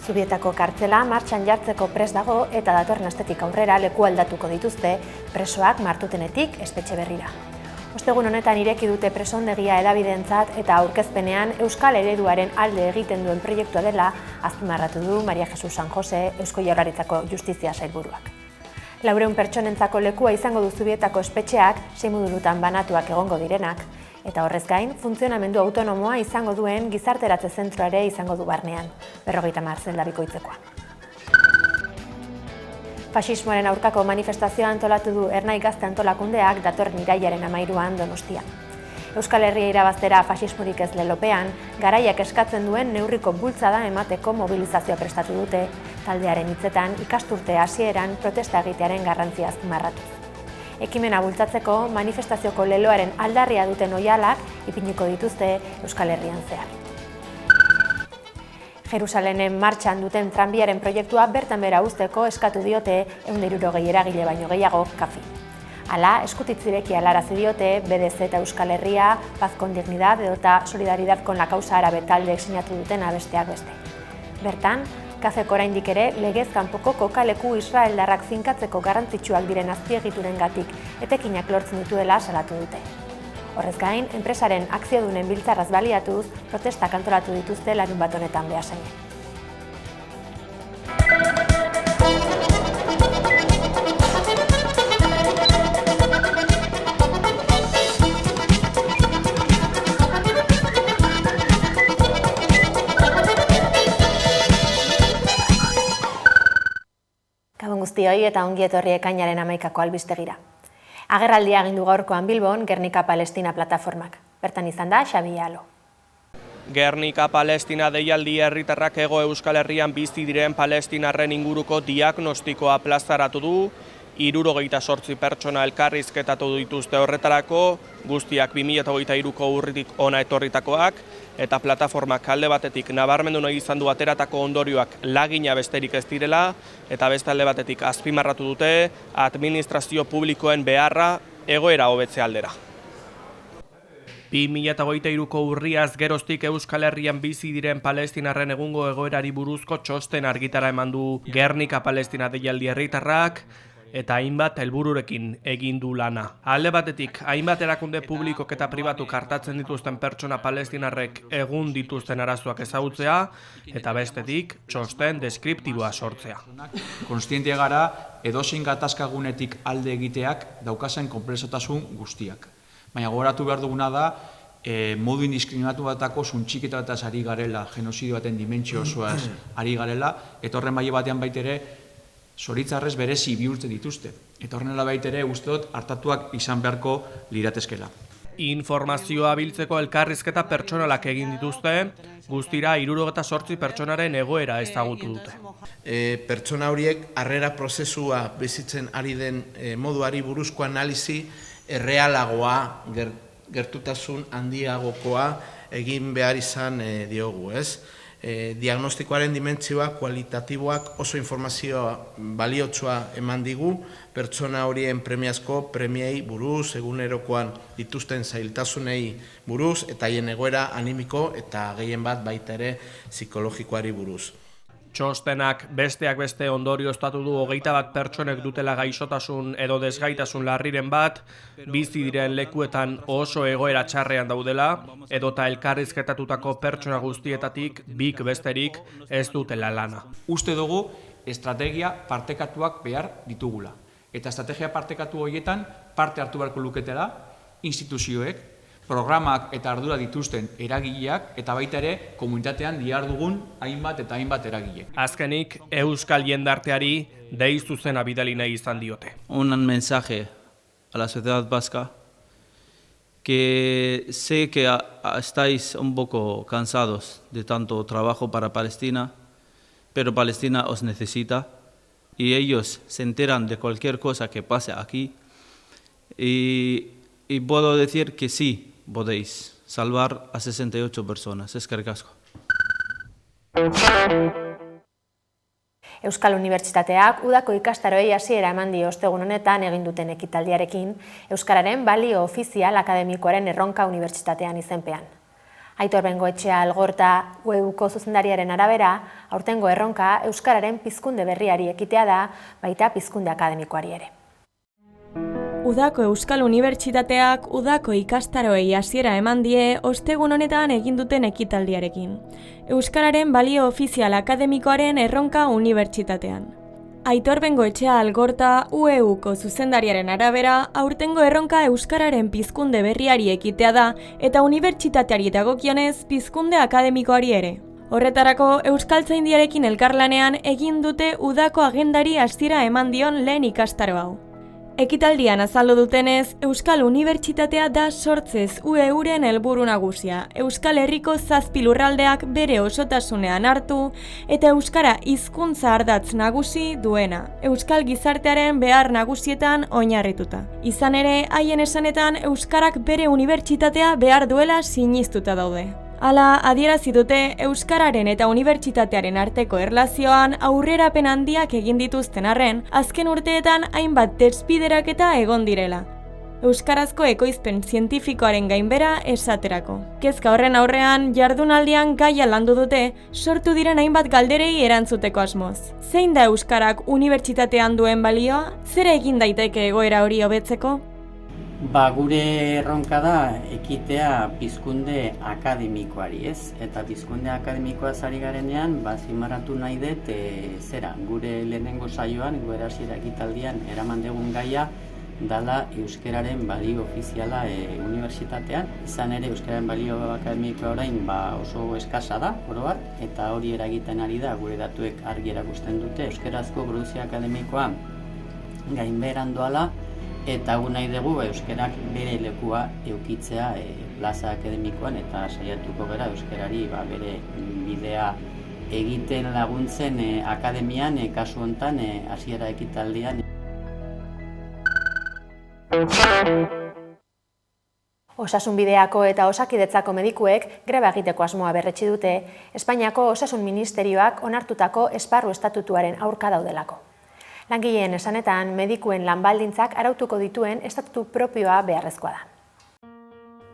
Zubietako kartzela martxan jartzeko prest dago eta datorren astetik aurrera leku aldatuko dituzte presoak martutenetik espetxe berrira. Ostegun honetan ireki dute presondegia hedabideentzat eta aurkezpenean Euskal Ereduaren alde egiten duen proiektua dela azpimarratu du Maria Jesus San Jose, Eusko Jaurlaritzako Justizia Sailburuak. 400 pertsonentzako lekua izango du Zubietako espetxeak, 6 modulutan banatuak egongo direnak, eta horrez gain, funtzionamendu autonomoa izango duen gizarteratze zentroa ere izango du barnean, 50 zelda bikoitzekoa. Faxismoaren aurkako manifestazioa antolatu du Ernai Gazte antolakundeak datorren irailaren 13an Donostian. Euskal Herria irabaztera faxismorik ez lelopean, garaiak eskatzen duen neurriko bultzada emateko mobilizazioa prestatu dute, taldearen hitzetan ikasturte hasieran protesta egitearen garrantzia azpimarratuz. Ekimena bultzatzeko manifestazioko leloaren aldarria duten oihalak ipiniko dituzte Euskal Herrian zehar. Jerusalenen martxan duten tranbiaren proiektua bertan behera uzteko eskatu diote 160 eragile baino gehiago kafi. Hala, eskutitzireki alarazi diote BDZ eta Euskal Herria, Paz con Dignidad edota Solidaridad con la Causa Árabe taldeek sinatu duten besteak beste. Bertan, kafeko oraindik ere legez kanpoko kokaleku israeldarrak finkatzeko garrantzitsuak diren azpiegiturengatik etekinak lortzen dituela salatu dute. Horrez gain, enpresaren akziodunen biltzarraz baliatuz, protestak antolatu dituzte larunbat honetan Beasainen. Gabon guztioi eta ongi etorri ekainaren 11ko albistegira. Agerraldia egin du gaurkoan Bilbon Gernika-Palestina plataformak. Bertan izan da Xabi Alo. Gernika-Palestina deialdi herritarrak Hego Euskal Herrian bizi diren palestinarren inguruko diagnostikoa plazaratu du, 78 pertsona elkarrizketatu dituzte horretarako, guztiak 2023ko urritik hona etorritakoak, eta plataformak alde batetik nabarmendu nahi izan du ateratako ondorioak lagina besterik ez direla, eta beste alde batetik azpimarratu dute administrazio publikoen beharra egoera hobetze aldera. 2023ko urriaz geroztik Euskal Herrian bizi diren palestinarren egungo egoerari buruzko txosten argitara eman du Gernika-Palestina deialdi herritarrak, eta hainbat helbururekin egin du lana. Alde batetik, hainbat erakunde publikok eta pribatuk hartatzen dituzten pertsona palestinarrek egun dituzten arazoak ezagutzea, eta bestetik, txosten deskriptiboa sortzea. Kontziente gara edozein gatazkagunetik alde egiteak daukazen konplexotasun guztiak. Baina gogoratu behar duguna da, modu indiskriminatu batako suntxiketa bataz ari garela, genozidio baten dimentsio osoaz ari garela, eta horren maila batean baitere, zoritzarrez berezi bihurtzen dituzte. Eta horren baitere usteot hartatuak izan beharko liratezkela. Informazioa biltzeko elkarrizketa pertsonalak egin dituzte, guztira 78 pertsonaren egoera ezagutu dute. Pertsona horiek harrera prozesua bizitzen ari den moduari buruzko analizi errealagoa, gertutasun handiagokoa egin behar izan diogu, ez? Diagnostikoaren dimentsioa, kualitatiboak oso informazioa baliotsua eman digu, pertsona horien premiazko premiei buruz, egunerokoan dituzten zailtasunei buruz, eta haien egoera animiko eta gehien bat baita ere psikologikoari buruz. Txostenak besteak beste ondorioztatu du 21 pertsonek dutela gaixotasun edo desgaitasun larriren bat, bizi diren lekuetan oso egoera txarrean daudela, edota elkarrizketatutako pertsona guztietatik bik besterik ez dutela lana. Uste dugu estrategia partekatuak behar ditugula. Eta estrategia partekatu horietan parte hartu beharko luketela instituzioek, programak eta ardura dituzten eragileak eta baita ere komunitatean dihardugun hainbat eta hainbat eragile. Azkenik, Euskal jendarteari dei zuzena bidali nahi izan diote. Un mensaje a la sociedad vasca que sé que estáis un poco cansados de tanto trabajo para Palestina, pero Palestina os necesita y ellos se enteran de cualquier cosa que pase aquí y puedo decir que sí, podéis salvar a 68 personas. Eskerrik asko. Euskal Unibertsitateak udako ikastaroei hasiera eman dio ostegun honetan egin duten ekitaldiarekin Euskararen balio ofizial akademikoaren erronka unibertsitatean izenpean. Aitor Bengoetxea Algorta UEUko zuzendariaren arabera, aurtengo erronka euskararen pizkunde berriari ekitea da, baita pizkunde akademikoari ere. Udako Euskal Unibertsitateak udako ikastaroei hasiera eman die ostegun honetan egin duten ekitaldiarekin. Euskararen balio ofizial akademikoaren erronka unibertsitatean. Aitor Bengoetxea Algorta UEUko zuzendariaren arabera, aurtengo erronka euskararen pizkunde berriari ekitea da eta unibertsitateari dagokionez pizkunde akademikoari ere. Horretarako Euskaltzaindiarekin elkarlanean egin dute udako agendari hasiera eman dion lehen ikastaro hau. Ekitaldian azaldu dutenez, Euskal Unibertsitatea da sortzez UEUren helburu nagusia, Euskal Herriko 7 lurraldeak bere osotasunean hartu eta euskara hizkuntza ardatz nagusi duena, euskal gizartearen behar nagusietan oinarrituta. Izan ere, haien esanetan euskarak bere unibertsitatea behar duela sinistuta daude. Hala, adierazi dute euskararen eta unibertsitatearen arteko erlazioan aurrerapen handiak egin dituzten arren, azken urteetan hainbat desbideraketa egon direla. Euskarazko ekoizpen zientifikoaren gainbera esaterako. Kezka horren aurrean, jardunaldian gaia landu dute, sortu diren hainbat galderei erantzuteko asmoz. Zein da euskarak unibertsitatean duen balioa? Zer egin daiteke egoera hori hobetzeko? Gure erronka da ekitea pizkunde akademikoari, ez? Eta pizkunde akademikoa ari garenean, zimarratu nahi dut gure lehenengo saioan, gure hasiera ekitaldian eraman dugun gaia dala euskararen balio ofiziala unibertsitatean. Izan ere euskararen balio akademikoa orain oso eskasa da, oro har, eta hori eragiten ari da, gure datuek argi erakusten dute. Euskarazko produkzio akademikoa gainbeheran doala, eta nahi dugu euskerak bere lekua eukitzea plaza akademikoan eta saiatuko gara euskerari bere bidea egiten laguntzen akademian, kasu hontan hasiera ekitaldian. Osasunbideako eta Osakidetzako medikuek greba egiteko asmoa berretsi dute, Espainiako Osasun Ministerioak onartutako esparru estatutuaren aurka daudelako. Langileen esanetan, medikuen lanbaldintzak arautuko dituen estatutu propioa beharrezkoa da.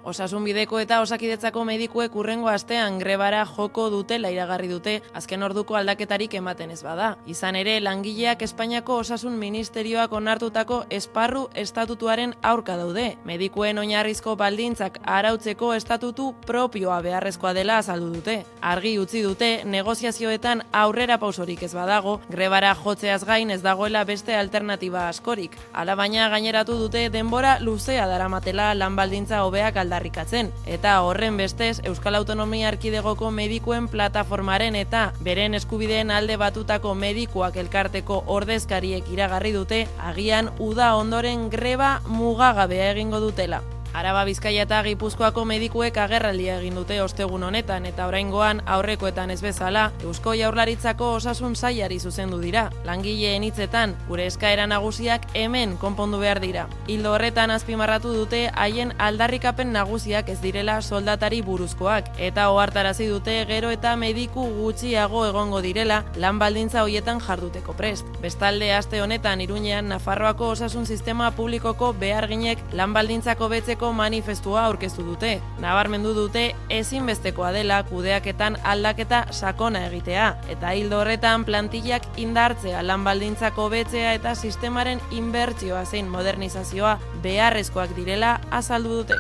Osasunbideko eta Osakidetzako medikuek hurrengo astean grebara joko dutela iragarri dute, azken orduko aldaketarik ematen ez bada. Izan ere, langileak Espainiako Osasun Ministerioak onartutako esparru estatutuaren aurka daude. Medikuen oinarrizko baldintzak arautzeko estatutu propioa beharrezkoa dela azaldu dute. Argi utzi dute, negoziazioetan aurrera pausorik ez badago, grebara jotzeaz gain ez dagoela beste alternatiba askorik. Alabaina gaineratu dute denbora luzea daramatela lan baldintza hobeak aldarrikatzen, eta horren bestez Euskal Autonomia Erkidegoko medikuen plataformaren eta beren eskubideen alde batutako medikuak elkarteko ordezkariek iragarri dute, agian uda ondoren greba mugagabea egingo dutela. Araba, Bizkaia eta Gipuzkoako medikuek agerraldia egin dute ostegun honetan eta oraingoan aurrekoetan ez bezala Eusko Jaurlaritzako osasun sailari zuzendu dira. Langileen hitzetan, gure eskaera nagusiak hemen konpondu behar dira. Ildo horretan azpimarratu dute haien aldarrikapen nagusiak ez direla soldatari buruzkoak eta ohartarazi dute gero eta mediku gutxiago egongo direla lan baldintza hoietan jarduteko prest. Bestalde, aste honetan Iruñean Nafarroako osasun sistema publikoko beharginek lan baldintzako betzeko manifestua aurkeztu dute. Nabarmendu dute ezinbestekoa dela kudeaketan aldaketa sakona egitea, eta hildo horretan plantillak indartzea, lan baldintzako betzea eta sistemaren inbertsioa zein modernizazioa beharrezkoak direla azaldu dute.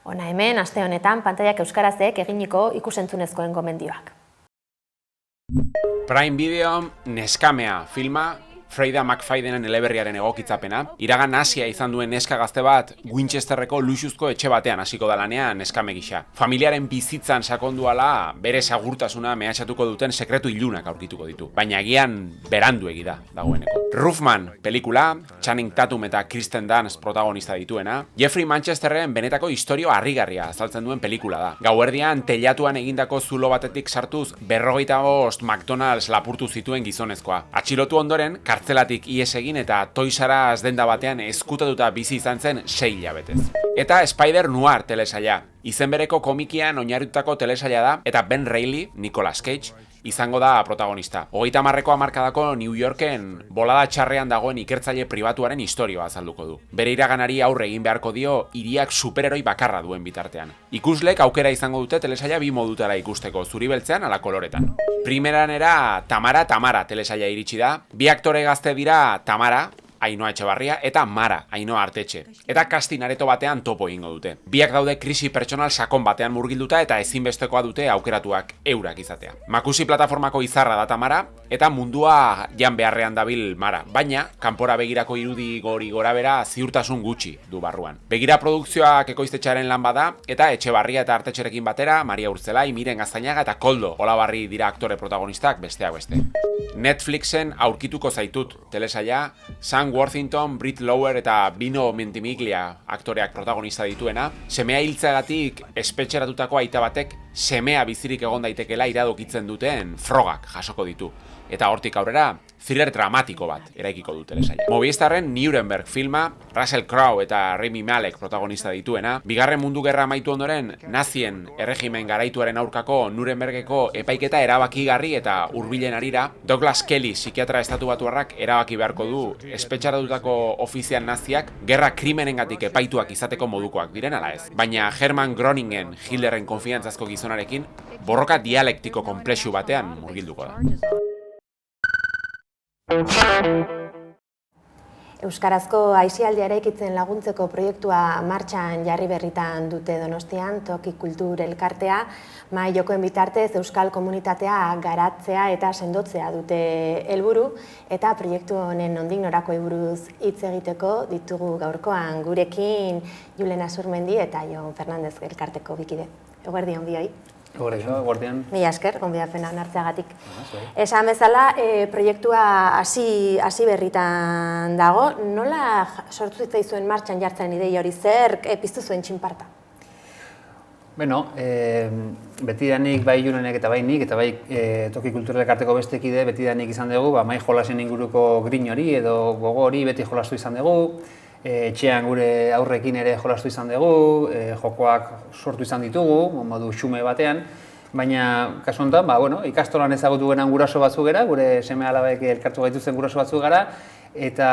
Hona hemen, aste honetan, pantaiak euskarazek eginiko ikusentzunezkoen gomendioak. Prime Video, Neskamea filma, Freida McFaydenen eleberriaren egokitzapena. Iragan Asia izan duen neska gazte bat Winchesterreko luxuzko etxe batean hasiko da lanean neskame gisa. Familiaren bizitzan sakonduala bere segurtasuna mehatxatuko duten sekretu ilunak aurkituko ditu. Baina agian beranduegi da dagoeneko. Roofman pelikula, Channing Tatum eta Kristen Dunst protagonista dituena, Jeffrey Manchesterren benetako istorio harrigarria azaltzen duen pelikula da. Gauerdian teilatuan egindako zulo batetik sartuz 45 McDonald's lapurtu zituen gizonezkoa. Atxilotu ondoren, kartzelatik ihes egin eta Toys R Us denda batean ezkutatuta bizi izan zen 6 hilabetez. Eta Spider Noir telesaila. Izen bereko komikian oinarritutako telesaila da eta Ben Reilly, Nicolas Cage, izango da protagonista. 30ko hamarkadako New Yorken bolada txarrean dagoen ikertzaile pribatuaren istorioa azalduko du. Bere iraganari aurre egin beharko dio hiriak superheroi bakarra duen bitartean. Ikuslek aukera izango dute telesaila bi modutara ikusteko, zuri beltzean ala koloretan. Primeranera Tamara telesaila iritsi da. Bi aktore gazte dira Tamara, Ainhoa Etxebarria, eta Mara, Ainhoa Artetxe. Eta casting areto batean topo egingo dute. Biak daude krisi pertsonal sakon batean murgilduta eta ezinbestekoa dute aukeratuak eurak izatea. Makusi plataformako izarra da Tamara, eta mundua jan beharrean dabil Mara, baina kanpora begirako irudi gori gorabera ziurtasun gutxi du barruan. Begira produkzioak ekoiztetxearen lan bada, eta Etxebarria eta Artetxerekin batera, Maria Urtzelai, Miren Gaztañaga eta Koldo Olabarri dira aktore protagonistak besteak beste. Netflixen aurkituko zaitut telesaila, Sam Worthington, Britt Lower eta Bino Mentimiglia aktoreak protagonista dituena, semea hiltzeagatik espetxeratutako aita batek semea bizirik egon daitekeela iradokitzen duten frogak jasoko ditu. Eta hortik aurrera, thriller dramatiko bat eraikiko du telesaila. Movistarren Nuremberg filma, Russell Crowe eta Rami Malek protagonista dituena, Bigarren Mundu Gerra amaitu ondoren nazien erregimen garaituaren aurkako Nurembergeko epaiketa erabakigarri eta hurbilen harira, Douglas Kelly psikiatra estatubatuarrak erabaki beharko du espetxaratutako ofizial naziak gerra krimenengatik epaituak izateko modukoak diren ala ez. Baina Hermann Groningen, Hitlerren konfiantzazko gizonarekin, borroka dialektiko konplexu batean murgilduko da. Euskarazko aisialdia eraikitzen laguntzeko proiektua martxan jarri berritan dute Donostian, Toki Kultur Elkartea, mahai jokoen bitartez euskal komunitatea garatzea eta sendotzea dute helburu, eta proiektu honen nondik norakoei buruz hitz egiteko ditugu gaurkoan gurekin Julen Azurmendi eta Jon Fernandez elkarteko bikide. Eguerdion bioi. Eguerdion. Mila esker, gonbidapena onartzeagatik. Esan bezala, proiektua hasi berritan dago. Nola sortu zitzaizuen martxan jartzen ideia hori, zer piztu zuen txinparta? Beno, betidanik bai Julenek eta bai nik, eta bai Toki Kultur Elkarteko beste kide betidanik izan dugu, mahai jolasen inguruko grin hori edo gogo hori beti jolastu izan dugu. Etxean gure aurrekin ere jolastu izan dugu, jokoak sortu izan ditugu, modu xume batean, baina kasu honetan, ikastolan ezagutu genuen guraso batzuk gara, gure seme-alabek elkartu gaituzten guraso batzuk gara, eta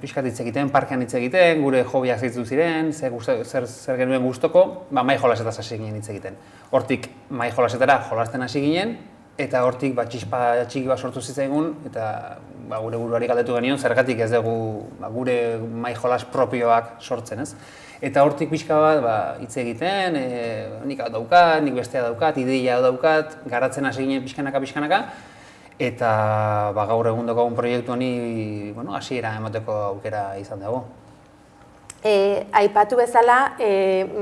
pixkat hitz egiten, parkean hitz egiten, gure hobiak zaitu ziren, zer genuen gustoko, mahai jolasetaz hasi ginen hitz egiten. Hortik mahai jolasetara jolasten hasi ginen, eta hortik txispa txiki bat sortu zitzaigun, eta gure buruari galdetu genion, zergatik ez dugu gure mahai jolas propioak sortzen, ez? Eta hortik pixka bat hitz egiten, nik daukat, nik bestea daukat, ideia daukat, garatzen hasi ginen pixkanaka, eta gaur egun daukagun proiektu honi hasiera emateko aukera izan dago. Aipatu bezala,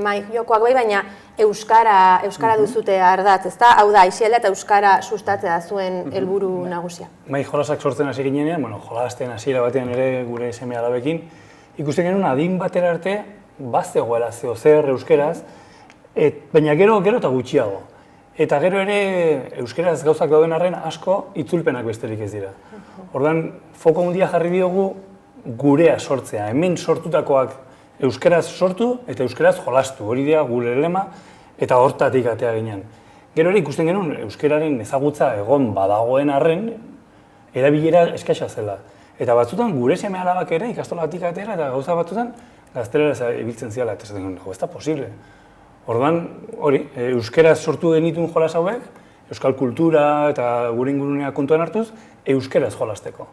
mahai jokoak bai, baina euskara duzute ardatz, ezta? Hau da, aisialdia eta euskara sustatzea zuen helburu nagusia. Mahai jolasak sortzen hasi ginean, jolasten hasiera batean ere gure seme-alabekin, ikusten genuen adin batera arte bazegoela zer euskeraz, baina gero eta gutxiago. Eta gero ere euskeraz gauzak dauden arren asko itzulpenak besterik ez dira. Orduan, foko handia jarri diogu gurea sortzea, hemen sortutakoak euskeraz sortu eta euskeraz jolastu, hori dira gure lema eta hortatik atea ginen. Gero ere ikusten genuen euskeraren ezagutza egon badagoen arren, erabilera eskasa zela. Eta batzutan gure seme-alabak ere ikastolatik atera eta gauza batzutan gaztelera ibiltzen ziala, eta zaten ez da posible. Orduan, hori, euskeraz sortu genituen jolas hauek, euskal kultura eta gure ingurunea kontuan hartuz, euskeraz jolasteko.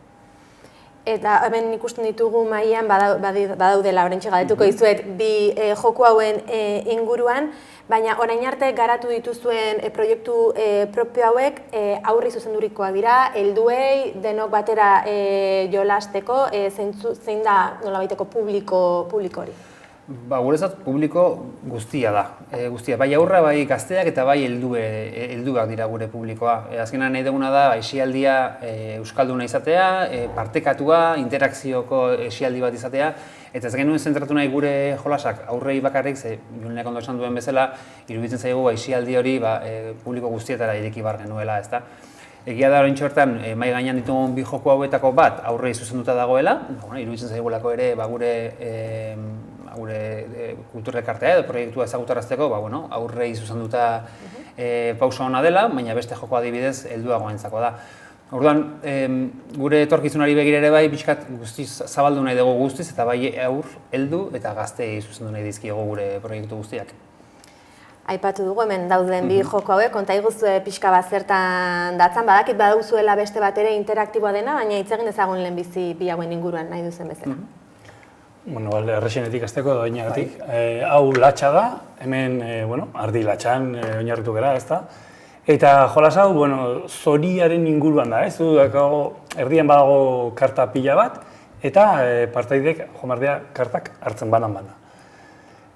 Eta hemen ikusten ditugu mahaian badaudela, oraintxe galdetuko dizuet, bi joku hauen inguruan, baina orain arte garatu dituzuen proiektu propio hauek aurri zuzendurikoak dira, helduei denok batera jolasteko, zein da nolabaiteko publiko hori? Guretzat publiko guztia da. Bai aurra, bai gazteak eta bai helduak dira gure publikoa. Azkenean nahi duguna da aisialdia euskalduna izatea, partekatua, interakzioko aisialdi bat izatea, eta ez genuen zentratu nahi gure jolasak aurrei bakarrik, ze Julenek ondo esan duen bezala, iruditzen zaigu aisialdi hori publiko guztietara ireki bar genuela, ezta. Egia da oraintxe hortan mahai gainean ditugun bi joko hauetako bat aurrei zuzenduta dagoela, iruditzen zaigulako ere gure gure kultura elkartea edo proiektua ezagutarazteko, aurrei zuzenduta pauso ona dela, baina beste joko adibidez helduagoentzako da. Orduan, gure etorkizunari begira ere bai, pixkat guztiz zabaldu nahi dugu guztiz, eta bai aur, heldu eta gazteei zuzendu nahi dizkiego gure proiektu guztiak. Aipatu dugu hemen dauden bi joko hauek, konta iguzue pixka bat zertan datzan, badakit baduzuela beste bat ere interaktiboa dena, baina hitz egin ezagun lehenbizi bi hauen inguruan nahi duzen bezala. Bueno, errexenetik azteko edo oinagatik. Hau latxa da, hemen ardi latxan oinarritu gara, ezta? Eta jolas hau, zoriaren inguruan da, ez? Erdian badago karta pila bat, eta partaidek jomardea kartak hartzen banan.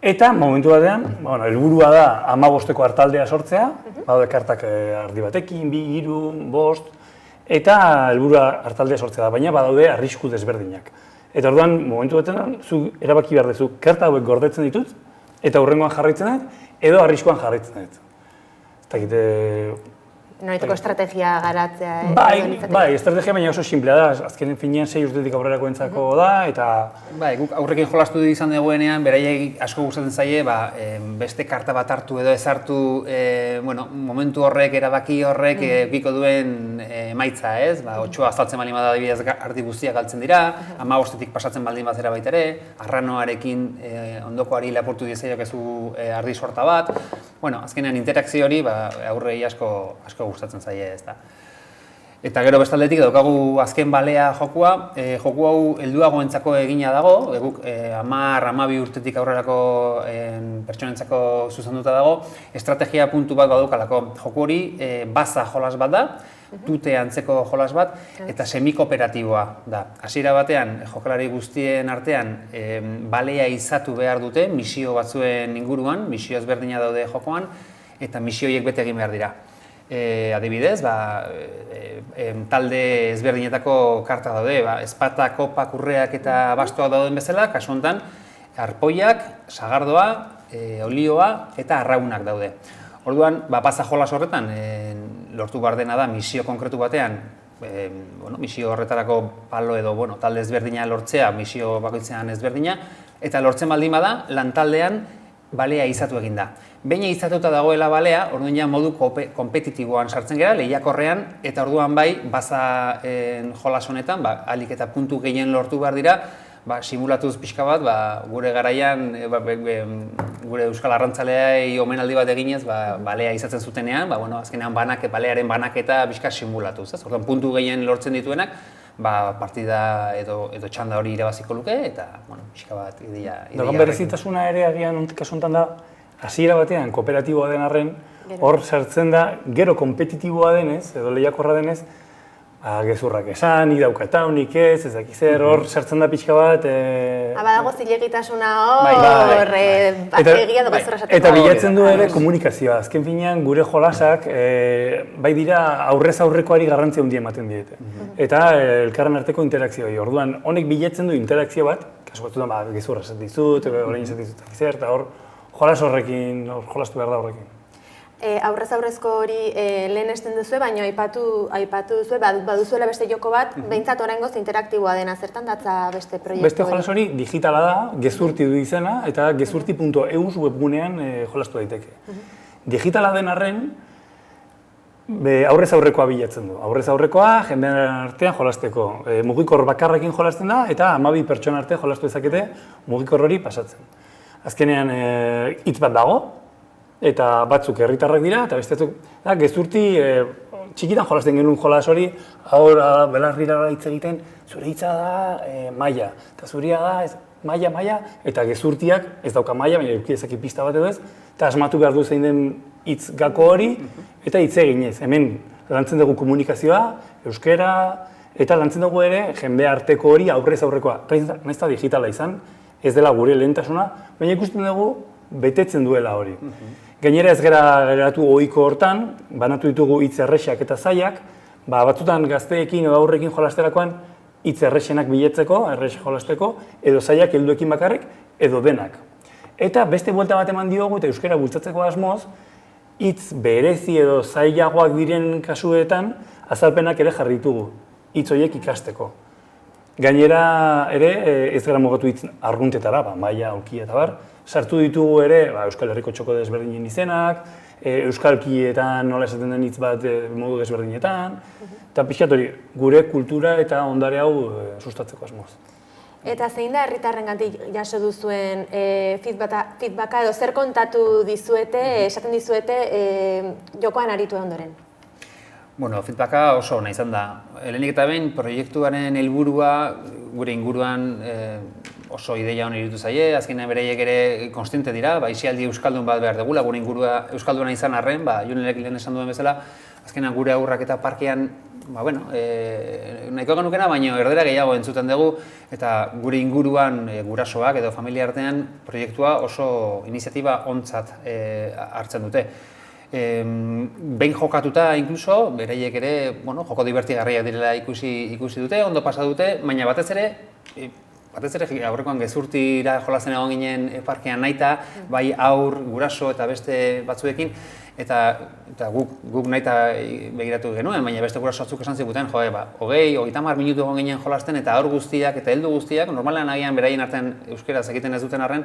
Eta, momentu batean, helburua da 15ko hartaldea sortzea, badaude kartak ardi batekin, 2, 3, 5, eta helburua hartaldea sortzea da, baina badaude arrisku desberdinak. Eta orduan, momentu batean, zu erabaki behar duzu, karta hauek gordetzen ditut, eta hurrengoan jarraitzen dut, edo arriskuan jarraitzen dut. Noriteko estrategia garatzea. Bai, estrategia baina oso simplea da, azkenen finean 6 urtetik aurrerako entzako da, eta... Bai, guk aurrekin jolastu izan duguenean, beraiek asko gustatzen zaie, beste karta bat hartu edo ez hartu, momentu horrek, erabaki horrek, biko duen emaitza, ez? 8 azaltzen baldin bada adibidez ardi guztiak galtzen dira, 15etik pasatzen baldin bazera baita ere, arranoarekin ondokoari lapurtu diezaiok ezu ardi sorta bat, azkenean interakzio hori aurrei asko gustatzen zaie, ez da. Eta gero bestaldetik daukagu azken balea jokua, joku hau helduagoentzako egina dago, guk 10-12 urtetik aurrerako pertsonentzako zuzenduta dago, estrategia puntu bat badaukalako. Joku hori baza jolas bat da, tute antzeko jolas bat, eta semikooperatiboa da. Hasiera batean, jokalari guztien artean balea izatu behar dute, misio batzuen inguruan, misio ezberdina daude jokoan, eta misio horiek bete egin behar dira. Adibidez, talde ezberdinetako karta daude, ezpata, kopak, urreak eta bastoak dauden bezala, kasu honetan, arpoiak, sagardoa, olioa eta arraunak daude. Orduan, baza jolas horretan, lortu behar dena da misio konkretu batean, misio horretarako palo edo talde ezberdina lortzea, misio bakoitzean ezberdina, eta lortzen baldin bada, lantaldean balea izatu egin da. Behin izatuta dagoela balea, orduan ja modu kompetitiboan sartzen gara, lehiakorrean, eta orduan bai, baza jolas honetan, ahalik eta puntu gehien lortu behar dira, simulatuz pixka bat, gure garaian, gure euskal arrantzaleai omenaldi bat eginez, balea izatzen zutenean, azkenean balearen banaketa pixka simulatuz. Orduan puntu gehien lortzen dituenak, partida edo txanda hori irabaziko luke, eta pixka bat ideia... Dagoen berezitasuna ere agian kasu honetan da, hasiera batean kooperatiboa den arren, hor sartzen da, gero kompetitiboa denez, edo lehiakorra denez, gezurrak esan, nik daukata, nik ez dakizer, hor sartzen da pixka bat... Badago zilegitasuna hor, egia dago gezurra esaten. Eta bilatzen du ere komunikazioa. Azken finean, gure jolasak, bai dira aurrez aurrekoari garrantzia handia ematen diete. Eta elkarren arteko interakzioi. Orduan, honek bilatzen du interakzio bat, kasu batzutan gezurra esaten dizut, orain esaten dizut dakizer, eta hor jolas horrekin, jolastu behar da horrekin. Aurrez aurrezko hori lehen esten duzue, baina aipatu duzue, baduzuela beste joko bat, behintzat oraingoz interaktiboa dena, zertan datza beste proiektu? Beste jolas hori digitala da, gezurti du izena, eta gezurti.eus webgunean jolastu daiteke. Digitala den arren, aurrez aurrekoa bilatzen du. Aurrez aurrekoa, jendean artean jolasteko. Mugikor bakarrekin jolasten da, eta 12 pertsona arte jolastu dezakete mugikor hori pasatzen. Azkenean hitz bat dago, eta batzuk herritarrak dira, eta bestetzuk gezurti txikitan jolasten genuen jolas hori, ahora belarrira hitz egiten, zure hitza da maila, eta zuria da maila, eta gezurtiak ez dauka maila, baina eduki pista bat edo ez, eta asmatu behar du zein den hitz gako hori, eta hitz eginez. Hemen lantzen dugu komunikazioa, euskera, eta lantzen dugu ere jende arteko hori aurrez aurrekoa. Nahiz eta digitala izan, ez dela gure lehentasuna, baina ikusten dugu betetzen duela hori. Gainera ez gara geratu ohiko hortan, banatu ditugu hitz errexak eta zailak, batzutan gazteekin edo aurrekin jolasterakoan hitz errexenak biletzeko, errex jolasteko, edo zailak helduekin bakarrik, edo denak. Eta beste buelta bat eman diogu eta euskara bultzatzeko asmoz, hitz berezi edo zailagoak diren kasuetan azalpenak ere jarri ditugu, hitz horiek ikasteko. Gainera ere ez gara mugatu hitz arruntetara, maila, aulkia eta bar. Sartu ditugu ere Euskal Herriko txoko desberdinen izenak, euskalkietan nola esaten den hitz bat modu desberdinetan, eta pixkat hori gure kultura eta ondare hau sustatzeko asmoz. Eta zein da herritarrengatik jaso duzuen feedbacka edo zer kontatu dizuete, esaten dizuete jokoan aritu ondoren? Bueno, feedbacka oso ona izan da. Lehenik eta behin, proiektuaren helburua gure inguruan oso ideia hona iruditu zaie, azkenean beraiek ere konstiente dira, aisialdi euskaldun bat behar dugula, gure ingurua euskalduna izan arren, Junelek lehen esan duen bezala, azkenean gure aurrak eta parkean, nahiko genukena, baina erdera gehiago entzuten dugu, eta gure inguruan gurasoak edo familia artean proiektua oso iniziatiba ontzat hartzen dute. Behin jokatuta, inkluso, beraiek ere joko divertigarriak direla ikusi dute, ondo pasa dute, baina batez ere aurrekoan gezurtira jolasten egon ginen parkean nahita, bai aur, guraso eta beste batzuekin, eta guk nahita begiratu genuen, baina beste guraso batzuk esan ziguten, 20-30 minutu egon ginen jolasten eta aur guztiak eta heldu guztiak, normalean agian beraien artean euskeraz egiten ez duten arren,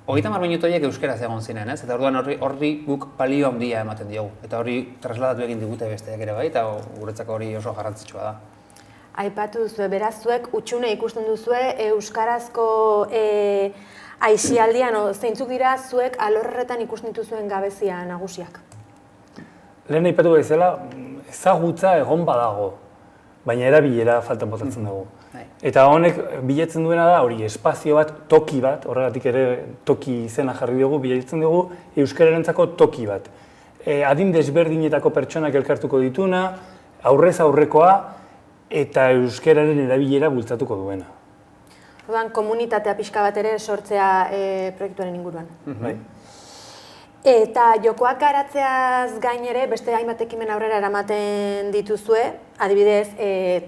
30 minutu horiek euskeraz egon ziren, eta orduan horri guk balio handia ematen diogu, eta horri trasladatu egin digute besteak ere bai, eta guretzako hori oso garrantzitsua da. Aipatu duzue, beraz zuek utxune ikusten duzue euskarazko aisialdian, zeintzuk dira zuek alorretan ikusten dituzuen gabezia nagusiak? Lehen aipatu bezala, ezagutza egon badago, baina erabilera faltan botatzen dugu. Eta honek bilatzen duena da hori espazio bat, toki bat, horregatik ere toki izena jarri dugu, bilatzen dugu euskararentzako toki bat. Adin desberdinetako pertsonak elkartuko dituna, aurrez aurrekoa, eta euskararen erabilera bultzatuko duena. Orduan, komunitatea pixka bat ere sortzea proiektuaren inguruan. Eta jokoak garatzeaz gain ere, beste hainbat ekimen aurrera eramaten dituzue, adibidez,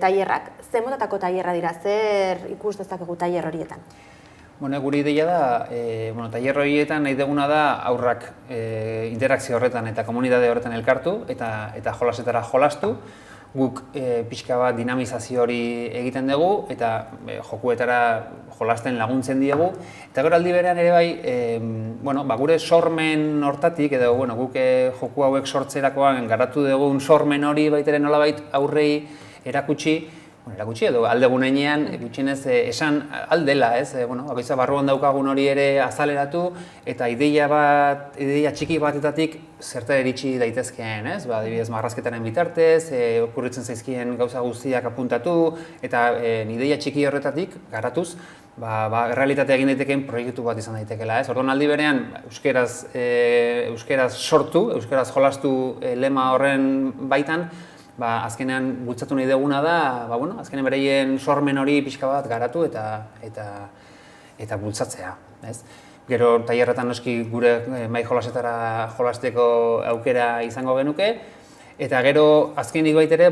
tailerrak. Zer motatako tailerra dira, zer ikus dezakegu tailer horietan? Gure ideia da, tailer horietan nahi duguna da aurrak interakzio horretan eta komunitate horretan elkartu eta jolasetara jolastu. Guk pixka bat dinamizazio hori egiten dugu eta jokuetara jolasten laguntzen diegu. Eta gero aldi berean ere bai, gure sormen hortatik, edo guk joku hauek sortzerakoan garatu dugun sormen hori baitere nolabait aurrei erakutsi edo aldegunean gutxienez esan aldela, bakoitza barruan daukagun hori ere azaleratu eta ideia txiki batetatik zertara iritsi daitezkeen, adibidez marrazketaren bitartez, okurritzen zaizkien gauza guztiak apuntatu eta ideia txiki horretatik garatuz errealitatea egin daitekeen proiektu bat izan daitekeela. Orduan aldi berean euskeraz sortu, euskeraz jolastu lema horren baitan, azkenean bultzatu nahi duguna da, azkenean beraien sormen hori pixka bat garatu eta bultzatzea. Gero tailerretan noski gure mai jolasetara jolasteko aukera izango genuke, eta gero azkenik bait ere,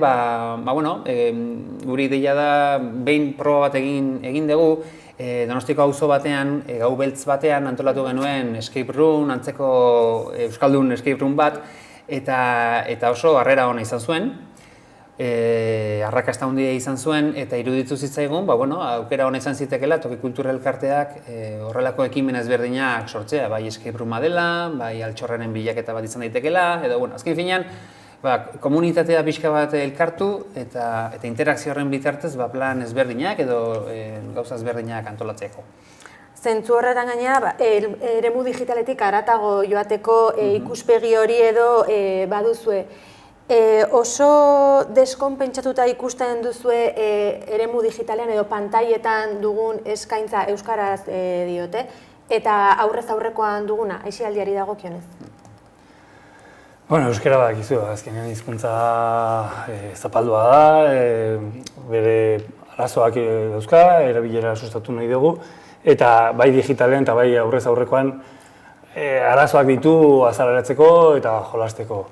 gure ideia da behin proba bat egin dugu, Donostiko auzo batean, gau beltz batean antolatu genuen escape room, antzeko euskaldun escape room bat, eta oso harrera ona izan zuen. Arrakasta handia izan zuen eta iruditu zitzaigun, aukera ona izan zitekeela toki kultura elkarteak horrelako ekimen ezberdinak sortzea, bai escape rooma dela, bai altxorraren bilaketa bat izan daitekeela, edo azken finean komunitatea pixka bat elkartu eta interakzio horren bitartez plan ezberdinak edo gauza ezberdinak antolatzeko. Zentzu horretan gainera, eremu digitaletik haratago joateko ikuspegi hori edo baduzue. Oso deskonpentsatuta ikusten duzue eremu digitalean edo pantailetan dugun eskaintza euskaraz diote, eta aurrez aurrekoan duguna, aisialdiari dagokionez? Euskara badakizu, azkenean hizkuntza zapaldua da, bere arazoak dauzka, erabilera sustatu nahi dugu, eta bai digitalean eta bai aurrez aurrekoan arazoak ditu azaleratzeko eta jolasteko.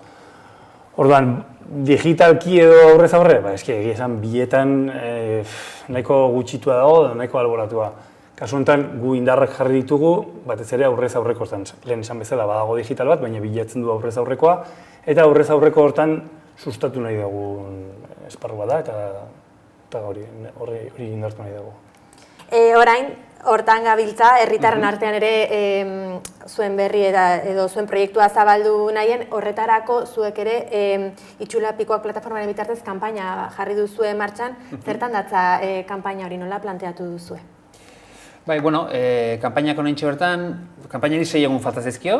Orduan, digitalki edo aurrez aurre, egia esan bietan nahiko gutxitua dago, nahiko alboratua. Kasu honetan, gu indarrak jarri ditugu, batez ere aurrez aurreko, lehen esan bezala badago digital bat, baina bilatzen du aurrez aurrekoa, eta aurrez aurreko hortan sustatu nahi dugun esparru bat da, eta hori indartu nahi dugu. Orain, hortan gabiltza, herritarren artean ere zuen berri edo zuen proiektua zabaldu nahien, horretarako zuek ere Itxulapikoak plataformaren bitartez kanpaina jarri duzue martxan, zertan datza kanpaina hori nola planteatu duzue? Bai, bueno, kanpainak honeintxe bertan, kanpainari 6 egun falta zaizkio,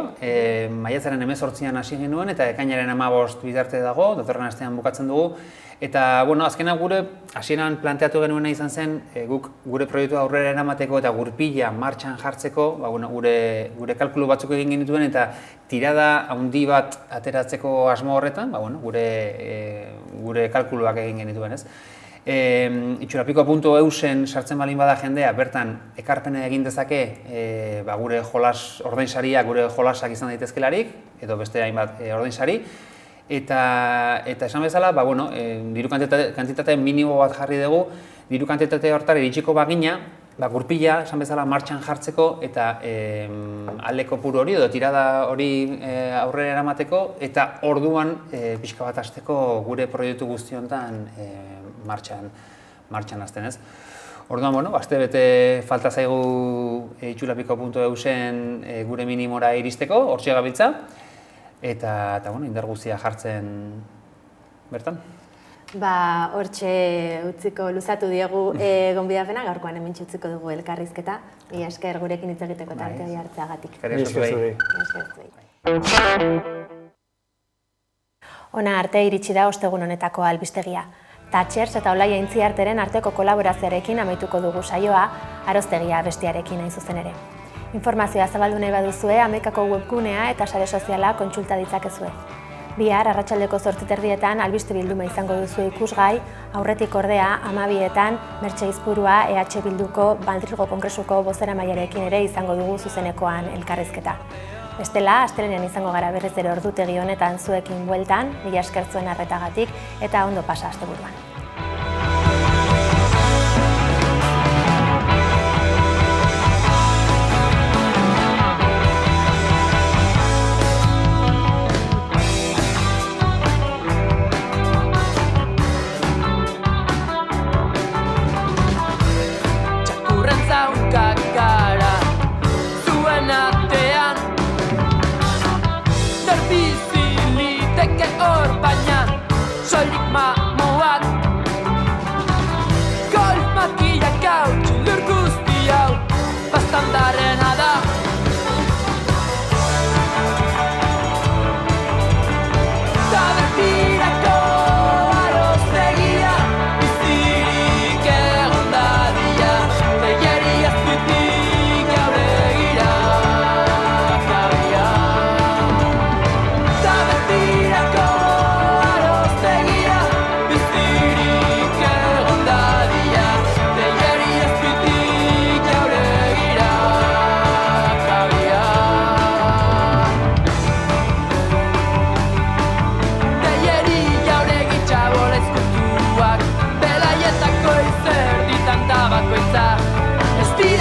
maiatzaren 18an hasi genuen eta ekainaren 15 bitarte dago, datorren astean bukatzen dugu. Eta, bueno, azkenak gure hasieran planteatu genuena izan zen, guk gure proiektua aurrera eramateko eta gurpila martxan jartzeko, gure kalkulu batzuk egin genituen eta tirada handi bat ateratzeko asmo horretan, gure kalkuluak egin genituen, ez? Itxulapiko.eusen sartzen balin bada jendea, bertan ekarpena egin dezake gure jolas ordainsariak, gure jolasak izan daitezkelarik, edo beste hainbat ordainsari. Eta esan bezala, diru kantitate minimo bat jarri dugu, diru kantitate hortara iritsiko bagina, gurpila, esan bezala, martxan jartzeko eta alde kopuru hori edo tirada hori aurrera eramateko eta orduan pixka bat hasteko gure proiektu guzti honetan martxan hasten, ez? Orduan, aste bete falta zaigu Itxulapiko.eusen gure minimora iristeko, hortxe gabiltza. Eta indar guztia jartzen bertan. Hortxe utziko luzatu diegu gonbidapena, gaurkoan hemen utziko dugu elkarrizketa. Mila esker gurekin hitz egiteko tarte hori hartzeagatik. Hona arte iritsi da ostegun honetako albistegia. Thatchers eta Olaia Intziarteren arteko kolaborazioarekin amaituko dugu saioa, Aroztegia bestiarekin hain zuzen ere. Informazioa zabaldu nahi baduzue, Amekako webgunea eta sare soziala kontsulta ditzakezue. Bihar, arratsaldeko 8:30 albiste bilduma izango duzu ikusgai, aurretik ordea, 12etan, Mertxe Izpurua EH Bilduko Madrilgo Kongresuko bozeramailearekin ere izango dugu zuzenekoan elkarrizketa. Bestela, astelehenean izango gara berriz ere ordutegi honetan zuekin bueltan, mila esker zuen arretagatik eta ondo pasa asteburuan.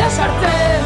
Sartzen,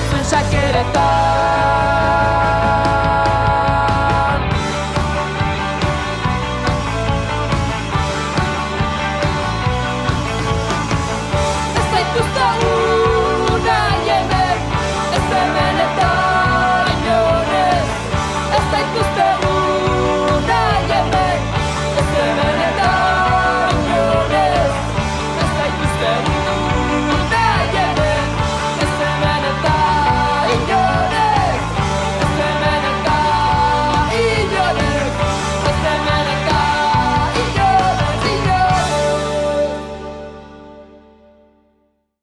zuen sakeretan